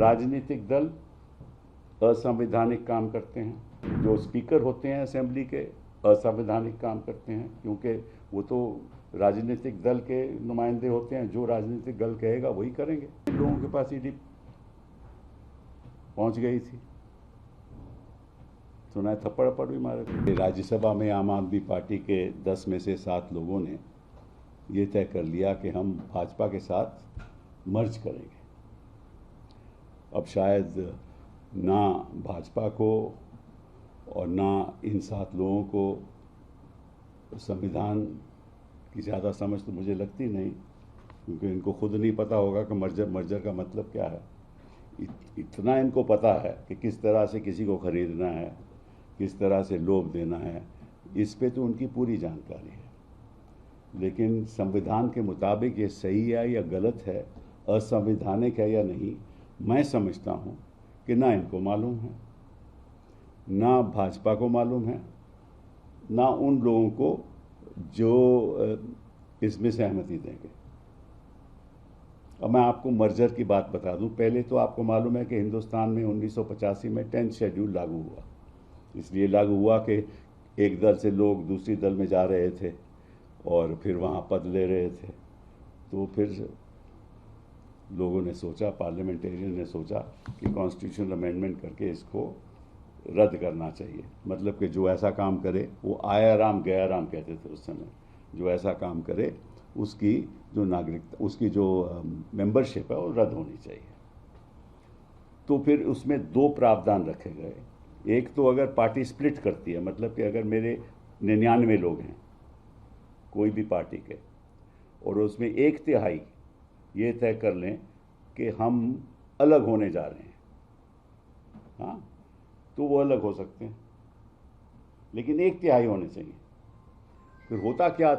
राजनीतिक दल असंवैधानिक काम करते हैं, जो स्पीकर होते हैं असेंबली के असंवैधानिक काम करते हैं, क्योंकि वो तो राजनीतिक दल के नुमाइंदे होते हैं। जो राजनीतिक दल कहेगा वही करेंगे। लोगों के पास ईडी पहुंच गई थी, सुना है थप्पड़ भी मारे। राज्यसभा में आम आदमी पार्टी के 10 में से 7 लोगों ने ये तय कर लिया कि हम भाजपा के साथ मर्ज करेंगे। अब शायद ना भाजपा को और ना इन 7 लोगों को संविधान की ज़्यादा समझ तो मुझे लगती नहीं, क्योंकि इनको खुद नहीं पता होगा कि मर्जर का मतलब क्या है। इतना इनको पता है कि किस तरह से किसी को खरीदना है, किस तरह से लोभ देना है, इस पे तो उनकी पूरी जानकारी है। लेकिन संविधान के मुताबिक ये सही है या गलत है, असंवैधानिक है या नहीं, मैं समझता हूँ कि ना इनको मालूम है, ना भाजपा को मालूम है, ना उन लोगों को जो इसमें सहमति देंगे। अब मैं आपको मर्जर की बात बता दूं। पहले तो आपको मालूम है कि हिंदुस्तान में 1985 में 10th शेड्यूल लागू हुआ। इसलिए लागू हुआ कि एक दल से लोग दूसरी दल में जा रहे थे और फिर वहाँ पद ले रहे थे। तो फिर लोगों ने सोचा, पार्लियामेंटेरियन ने सोचा कि कॉन्स्टिट्यूशनल अमेंडमेंट करके इसको रद्द करना चाहिए। मतलब कि जो ऐसा काम करे, वो आया राम गया राम कहते थे उस समय, जो ऐसा काम करे उसकी जो नागरिकता, उसकी जो मेंबरशिप है वो रद्द होनी चाहिए। तो फिर उसमें 2 प्रावधान रखे गए। एक तो अगर पार्टी स्प्लिट करती है, मतलब कि अगर मेरे 99 लोग हैं कोई भी पार्टी के, और उसमें 1/3 ये तय कर लें कि हम अलग होने जा रहे हैं, हाँ, तो वो अलग हो सकते हैं, लेकिन 1/3 होने चाहिए। फिर होता क्या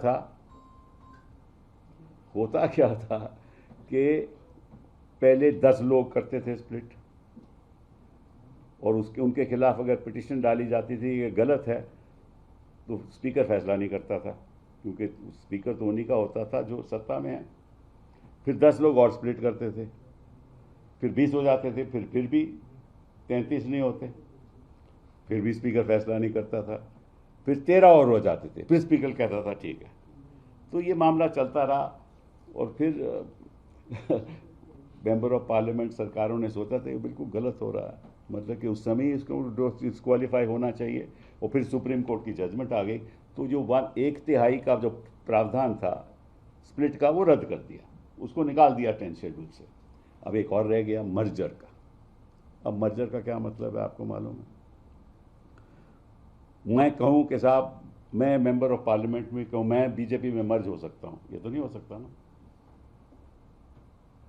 था कि पहले 10 लोग करते थे स्प्लिट, और उनके खिलाफ अगर पिटिशन डाली जाती थी ये गलत है, तो स्पीकर फैसला नहीं करता था, क्योंकि स्पीकर तो उन्हीं का होता था जो सत्ता में है। फिर 10 लोग और स्प्लिट करते थे, फिर 20 हो जाते थे, फिर भी 33 नहीं होते, फिर भी स्पीकर फैसला नहीं करता था। फिर 13 और हो जाते थे, फिर स्पीकर कहता था ठीक है। तो ये मामला चलता रहा, और फिर मेंबर ऑफ पार्लियामेंट सरकारों ने सोचा था ये बिल्कुल गलत हो रहा है, मतलब कि उस समय इसको डिस्क्वालीफाई होना चाहिए, और फिर सुप्रीम कोर्ट की जजमेंट आ गई। तो जो 1/3 का जो प्रावधान था स्प्लिट का, वो रद्द कर दिया, उसको निकाल दिया 10th शेड्यूल से। अब एक और रह गया मर्जर का। अब मर्जर का क्या मतलब है आपको मालूम है? मैं कहूं कि साहब मैं मेंबर ऑफ पार्लियामेंट में कहूं मैं बीजेपी में मर्ज हो सकता हूं, ये तो नहीं हो सकता ना।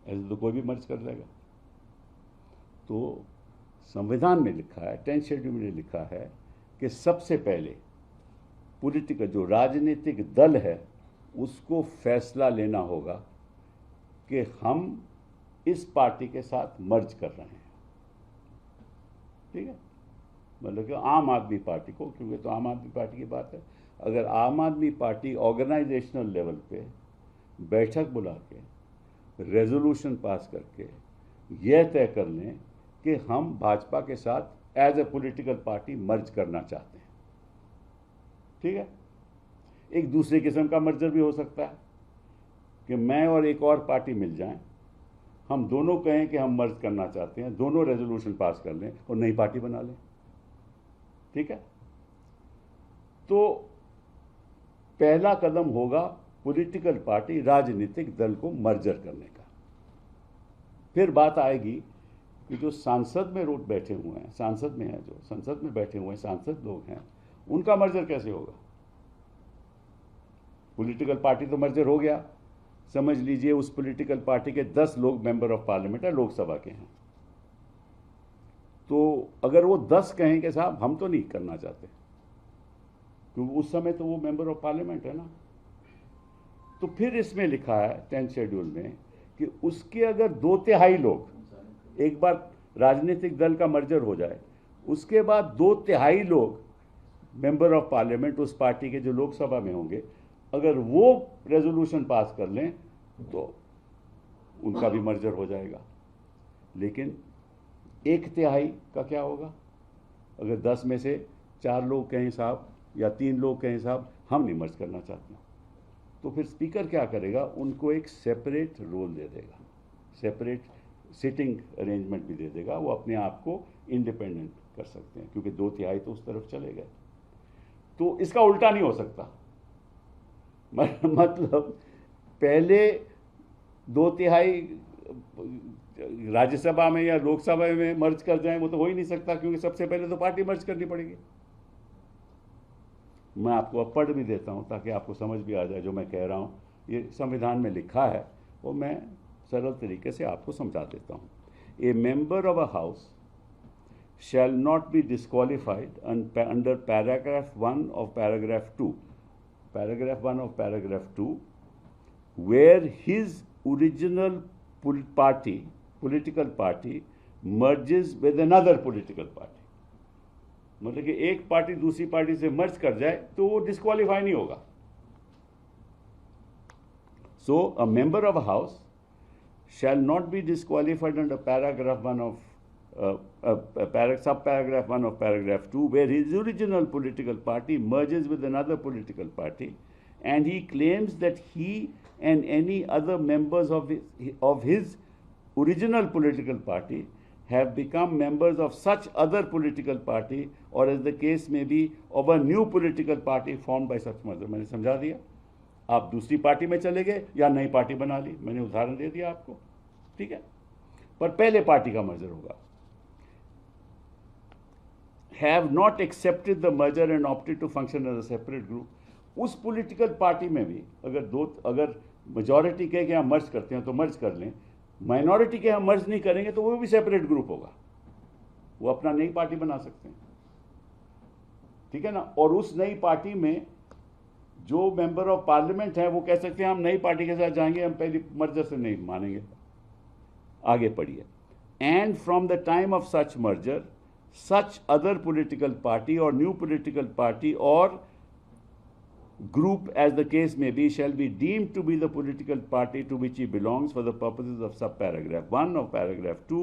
ऐसे तो कोई भी मर्ज कर लेगा। तो संविधान में लिखा है, 10th शेड्यूल में लिखा है कि सबसे पहले पॉलिटिकल जो राजनीतिक दल है उसको फैसला लेना होगा कि हम इस पार्टी के साथ मर्ज कर रहे हैं, ठीक है। मतलब कि आम आदमी पार्टी को, क्योंकि तो आम आदमी पार्टी की बात है, अगर आम आदमी पार्टी ऑर्गेनाइजेशनल लेवल पे बैठक बुला के रेजोल्यूशन पास करके यह तय कर लें कि हम भाजपा के साथ as a political party merge करना चाहते हैं, ठीक है। एक दूसरे किस्म का मर्जर भी हो सकता है कि मैं और एक और पार्टी मिल जाएं, हम दोनों कहें कि हम मर्ज करना चाहते हैं, दोनों रेजोल्यूशन पास कर लें और नई पार्टी बना लें, ठीक है। तो पहला कदम होगा पॉलिटिकल पार्टी राजनीतिक दल को मर्जर करने का। फिर बात आएगी कि जो सांसद में रोड बैठे हुए हैं, सांसद में है, जो संसद में बैठे हुए सांसद लोग हैं, उनका मर्जर कैसे होगा? पॉलिटिकल पार्टी तो मर्जर हो गया, समझ लीजिए उस पॉलिटिकल पार्टी के 10 लोग मेंबर ऑफ पार्लियामेंट है, लोकसभा के हैं। तो अगर वो 10 कहें कि साहब हम तो नहीं करना चाहते, क्योंकि उस समय तो वो मेंबर ऑफ पार्लियामेंट है ना, तो फिर इसमें लिखा है 10th शेड्यूल में कि उसके अगर 2/3 लोग, एक बार राजनीतिक दल का मर्जर हो जाए, उसके बाद 2/3 लोग मेंबर ऑफ पार्लियामेंट उस पार्टी के जो लोकसभा में होंगे, अगर वो रेजोल्यूशन पास कर लें तो उनका भी मर्जर हो जाएगा। लेकिन एक तिहाई का क्या होगा? अगर 10 में से 4 लोग कहें साहब या 3 लोग कहें साहब हम नहीं मर्ज करना चाहते, तो फिर स्पीकर क्या करेगा? उनको एक सेपरेट रोल दे देगा, सेपरेट सिटिंग अरेंजमेंट भी दे देगा, वो अपने आप को इंडिपेंडेंट कर सकते हैं क्योंकि 2/3 तो उस तरफ चले गए। तो इसका उल्टा नहीं हो सकता। मतलब पहले 2/3 राज्यसभा में या लोकसभा में मर्ज कर जाए, वो तो हो ही नहीं सकता क्योंकि सबसे पहले तो पार्टी मर्ज करनी पड़ेगी। मैं आपको अब पढ़ भी देता हूं ताकि आपको समझ भी आ जाए जो मैं कह रहा हूं। ये संविधान में लिखा है, वो मैं सरल तरीके से आपको समझा देता हूं। ए member of a house shall not be disqualified under paragraph 1 of paragraph 2. Paragraph 1 of paragraph 2, where his original political party merges with another political party. मतलब कि एक पार्टी दूसरी पार्टी से मर्ज कर जाए तो वो डिस्क्वालीफाई नहीं होगा। So a member of a house shall not be disqualified under paragraph 1 of subparagraph 1 of paragraph 2, where his original political party merges with another political party and he claims that he and any other members of his original political party have become members of such other political party, or as the case may be, of a new political party formed by such merger. मैंने समझा दिया। आप दूसरी party में चले गए या नई पार्टी बना ली, मैंने उदाहरण दे दिया आपको, ठीक है। पर पहले पार्टी का मर्जर होगा। Have not accepted the merger and opted to function as a separate group. उस पॉलिटिकल पार्टी में भी अगर मेजॉरिटी कहे कि हम मर्ज करते हैं तो मर्ज कर लें, माइनॉरिटी के हम मर्ज नहीं करेंगे तो वो भी सेपरेट ग्रुप होगा, वो अपना नई पार्टी बना सकते हैं, ठीक है ना। और उस नई पार्टी में जो मेंबर ऑफ पार्लियामेंट है वो कह सकते हैं हम नई पार्टी के साथ जाएंगे, हम पहली मर्जर से नहीं मानेंगे। आगे पढ़िए। And from the time of such merger such other political party or new political party or group, as the case may be, shall be deemed to be the political party to which he belongs for the purposes of subparagraph 1 of paragraph 2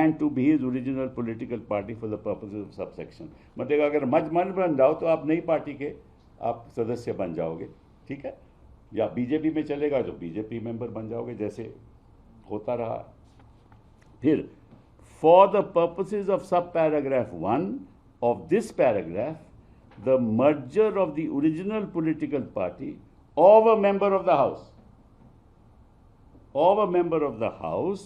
and to be his original political party for the purposes of subsection. मतलब अगर मर्ज बन जाओ तो आप नई party के आप सदस्य बन जाओगे, ठीक है। या बीजेपी में चलेगा तो बीजेपी मेंबर बन जाओगे, जैसे होता रहा। फिर for the purposes of subparagraph 1 of this paragraph, the merger of the original political party of a member of the house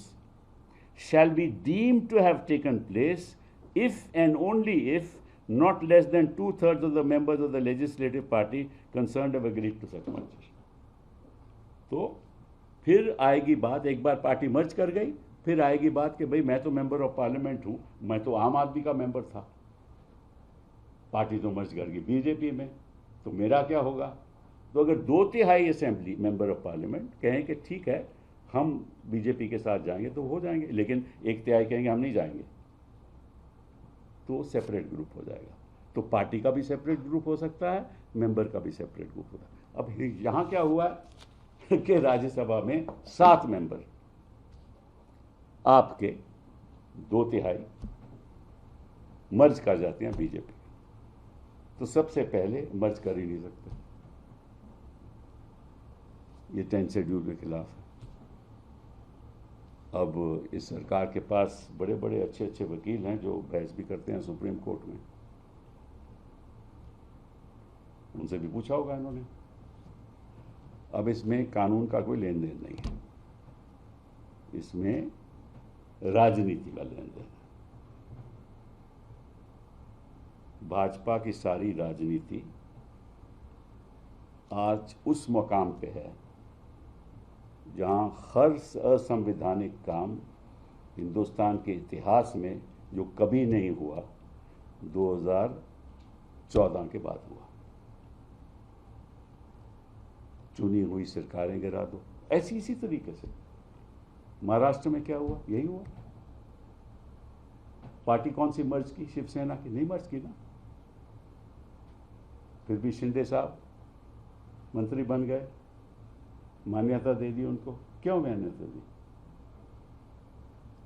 shall be deemed to have taken place if and only if not less than 2/3 of the members of the legislative party concerned have agreed to such merger. तो फिर आएगी बात, एक बार party merge कर गई, फिर आएगी बात कि भाई मैं तो मेंबर ऑफ पार्लियामेंट हूं, मैं तो आम आदमी का मेंबर था, पार्टी तो मर्ज कर गई बीजेपी में, तो मेरा क्या होगा? तो अगर 2/3 असेंबली मेंबर ऑफ पार्लियामेंट कहें कि ठीक है हम बीजेपी के साथ जाएंगे तो हो जाएंगे, लेकिन 1/3 कहेंगे हम नहीं जाएंगे, तो सेपरेट ग्रुप हो जाएगा। तो पार्टी का भी सेपरेट ग्रुप हो सकता है, मेंबर का भी सेपरेट ग्रुप होता है। अब यहां क्या हुआ कि राज्यसभा में 7 मेंबर आपके 2/3 मर्ज कर जाते हैं बीजेपी, तो सबसे पहले मर्ज कर ही नहीं सकते, ये 10 शेड्यूल के खिलाफ है। अब इस सरकार के पास बड़े बड़े अच्छे अच्छे वकील हैं जो बहस भी करते हैं सुप्रीम कोर्ट में, उनसे भी पूछा होगा इन्होंने। अब इसमें कानून का कोई लेन देन नहीं है, इसमें राजनीति का लेन देन है। भाजपा की सारी राजनीति आज उस मुकाम पे है जहां हर असंवैधानिक काम हिंदुस्तान के इतिहास में जो कभी नहीं हुआ 2014 के बाद हुआ। चुनी हुई सरकारें गिरा दो, ऐसी इसी तरीके से महाराष्ट्र में क्या हुआ, यही हुआ। पार्टी कौन सी मर्ज की? शिवसेना की नहीं मर्ज की ना, फिर भी शिंदे साहब मंत्री बन गए, मान्यता दे दी उनको। क्यों मान्यता दी?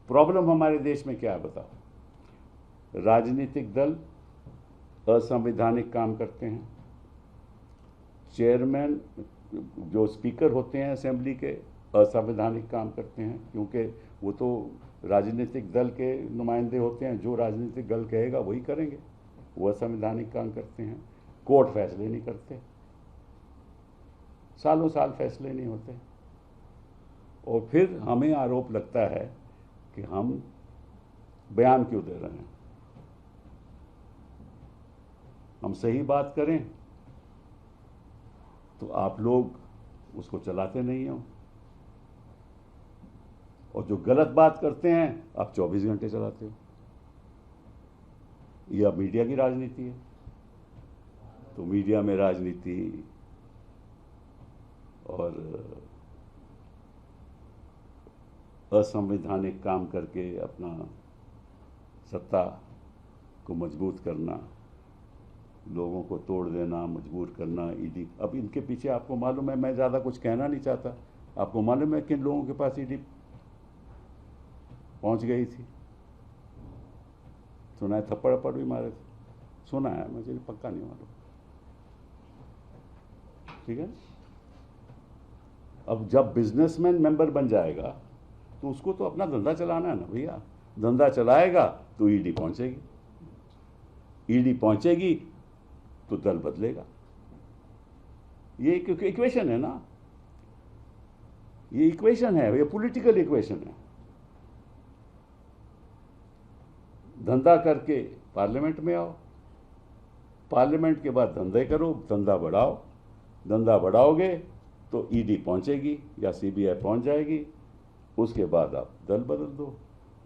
प्रॉब्लम हमारे देश में क्या है बताओ? राजनीतिक दल असंवैधानिक काम करते हैं, चेयरमैन जो स्पीकर होते हैं असेंबली के असंवैधानिक काम करते हैं, क्योंकि वो तो राजनीतिक दल के नुमाइंदे होते हैं, जो राजनीतिक दल कहेगा वही करेंगे, वो असंवैधानिक काम करते हैं। कोर्ट फैसले नहीं करते, सालों साल फैसले नहीं होते, और फिर हमें आरोप लगता है कि हम बयान क्यों दे रहे हैं। हम सही बात करें तो आप लोग उसको चलाते नहीं हो, और जो गलत बात करते हैं आप 24 घंटे चलाते हो। यह मीडिया की राजनीति है। तो मीडिया में राजनीति और असंवैधानिक काम करके अपना सत्ता को मजबूत करना, लोगों को तोड़ देना, मजबूर करना, ईडी। अब इनके पीछे आपको मालूम है, मैं ज़्यादा कुछ कहना नहीं चाहता, आपको मालूम है किन लोगों के पास ईडी पहुंच गई थी। सुना है थप्पड़ अप्पड़ भी मारे थे, सुना है, मुझे पक्का नहीं मालूम। ठीक है। अब जब बिजनेसमैन मेंबर बन जाएगा तो उसको तो अपना धंधा चलाना है ना भैया। धंधा चलाएगा तो ईडी पहुंचेगी, ईडी पहुंचेगी तो दल बदलेगा। ये इक्वेशन है ना, ये इक्वेशन है, ये पॉलिटिकल इक्वेशन है। धंधा करके पार्लियामेंट में आओ, पार्लियामेंट के बाद धंधे करो, धंधा बढ़ाओ, धंधा बढ़ाओगे तो ईडी पहुंचेगी या सीबीआई पहुंच जाएगी, उसके बाद आप दल बदल दो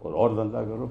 और धंधा करो।